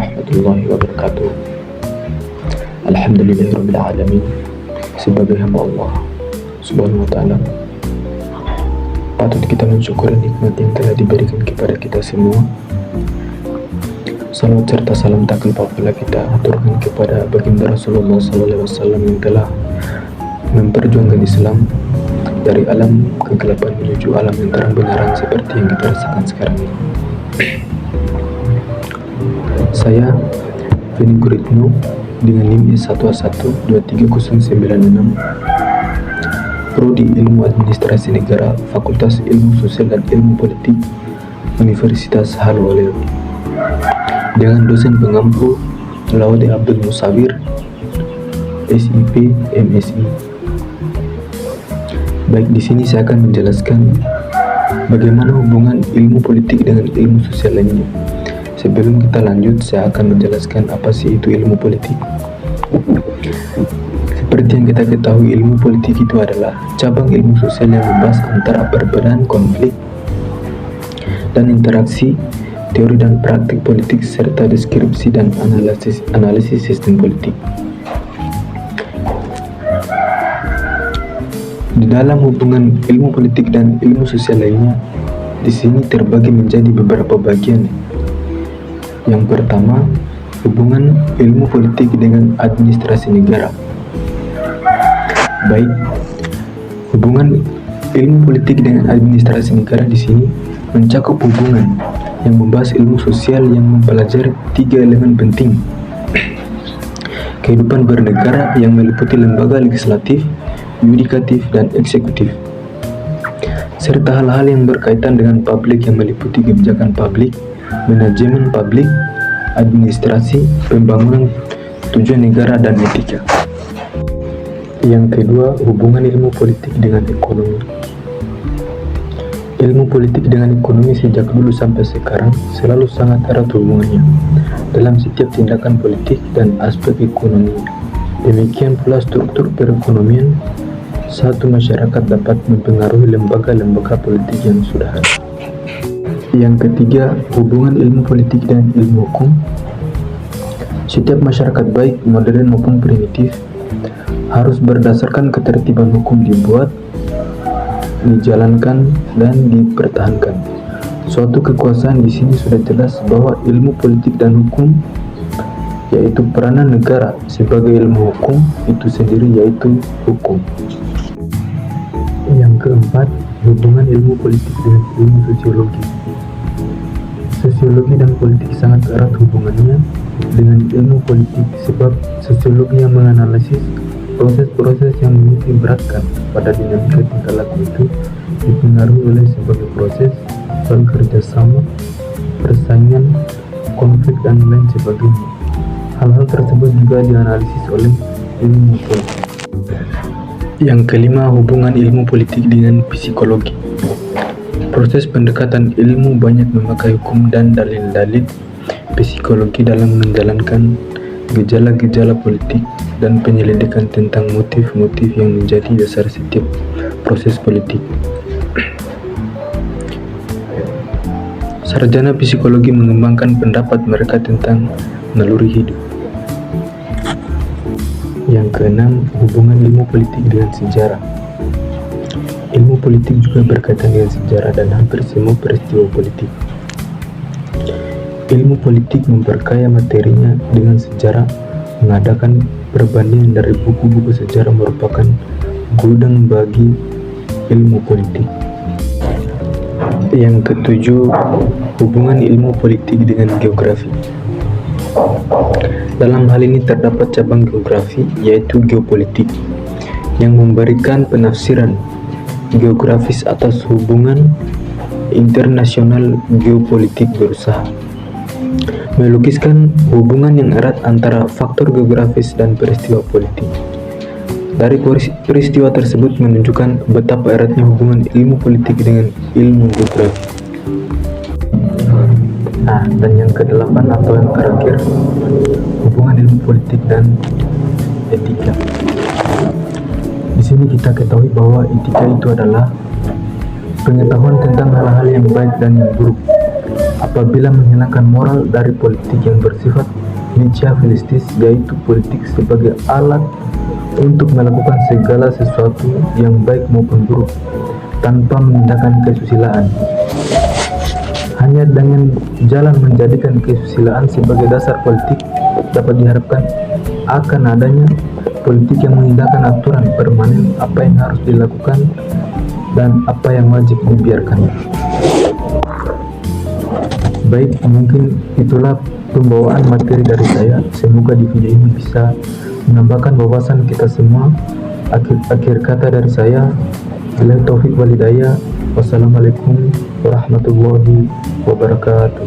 warahmatullahi wabarakatuh. Alhamdulillahirrabbilalamin. Sebagai hamba Allah subhanahu wa ta'ala, patut kita mensyukuri nikmat yang telah diberikan kepada kita semua. Salawat serta salam tak lupa pula kita aturkan kepada baginda Rasulullah SAW yang telah memperjuangkan Islam dari alam kegelapan menuju alam yang terang benerang seperti yang kita rasakan sekarang ini. Saya Feni Guritno dengan NIM S11230996, Prodi Ilmu Administrasi Negara, Fakultas Ilmu Sosial dan Ilmu Politik, Universitas Haluoleo, dengan dosen pengampu Lawade Abdul Musawir, SIP MSI. Baik, di sini saya akan menjelaskan bagaimana hubungan ilmu politik dengan ilmu sosial lainnya. Sebelum kita lanjut, saya akan menjelaskan apa sih itu ilmu politik. Seperti yang kita ketahui, ilmu politik itu adalah cabang ilmu sosial yang membahas antara perbedaan konflik dan interaksi, teori dan praktik politik, serta deskripsi dan analisis sistem politik. Di dalam hubungan ilmu politik dan ilmu sosial lainnya, di sini terbagi menjadi beberapa bagian. Yang pertama, hubungan ilmu politik dengan administrasi negara. Baik, hubungan ilmu politik dengan administrasi negara di sini mencakup hubungan yang membahas ilmu sosial yang mempelajari tiga elemen penting: kehidupan bernegara yang meliputi lembaga legislatif, yudikatif, dan eksekutif, serta hal-hal yang berkaitan dengan publik yang meliputi kebijakan publik, manajemen publik, administrasi, pembangunan, tujuan negara, dan etika. Yang kedua, hubungan ilmu politik dengan ekonomi. Ilmu politik dengan ekonomi sejak dulu sampai sekarang selalu sangat erat hubungannya dalam setiap tindakan politik dan aspek ekonomi. Demikian pula struktur perekonomian satu masyarakat dapat mempengaruhi lembaga-lembaga politik yang sudah ada. Yang ketiga, hubungan ilmu politik dan ilmu hukum. Setiap masyarakat baik modern maupun primitif harus berdasarkan ketertiban hukum dibuat, dijalankan, dan dipertahankan. Suatu kekuasaan di sini sudah jelas bahwa ilmu politik dan hukum, yaitu peranan negara sebagai ilmu hukum itu sendiri, yaitu hukum. Yang keempat, hubungan ilmu politik dengan ilmu sosiologi. Sosiologi dan politik sangat erat hubungannya dengan ilmu politik, sebab sosiologi yang menganalisis proses-proses yang menitikberatkan pada dinamika tingkah laku itu dipengaruhi oleh sebagai proses soal kerjasama, persaingan, konflik, dan lain sebagainya. Hal-hal tersebut juga dianalisis oleh ilmu politik. Yang kelima, hubungan ilmu politik dengan psikologi. Proses pendekatan ilmu banyak memakai hukum dan dalil-dalil psikologi dalam menjalankan gejala-gejala politik dan penyelidikan tentang motif-motif yang menjadi dasar setiap proses politik. Sarjana psikologi mengembangkan pendapat mereka tentang naluri hidup. Yang keenam, hubungan ilmu politik dengan sejarah. Ilmu politik juga berkaitan dengan sejarah dan hampir semua peristiwa politik. Ilmu politik memperkaya materinya dengan sejarah. Mengadakan perbandingan dari buku-buku sejarah merupakan gudang bagi ilmu politik. Yang ketujuh, hubungan ilmu politik dengan geografi. Dalam hal ini terdapat cabang geografi, yaitu geopolitik, yang memberikan penafsiran geografis atas hubungan internasional. Geopolitik berusaha melukiskan hubungan yang erat antara faktor geografis dan peristiwa politik. Dari peristiwa tersebut menunjukkan betapa eratnya hubungan ilmu politik dengan ilmu geografi. Nah, dan yang kedelapan atau yang terakhir, hubungan ilmu politik dan etika. Di sini kita ketahui bahwa etika itu adalah pengetahuan tentang hal-hal yang baik dan yang buruk, apabila menghilangkan moral dari politik yang bersifat machiavellistis, yaitu politik sebagai alat untuk melakukan segala sesuatu yang baik maupun buruk tanpa meninggalkan kesusilaan. Hanya dengan jalan menjadikan kesusilaan sebagai dasar politik dapat diharapkan akan adanya politik yang mengindahkan aturan permanen apa yang harus dilakukan dan apa yang wajib dibiarkan. Baik, mungkin itulah pembawaan materi dari saya. Semoga di video ini bisa menambahkan wawasan kita semua. Akhir kata dari saya, billahi taufik walhidayah. Wassalamualaikum warahmatullahi wabarakatuh.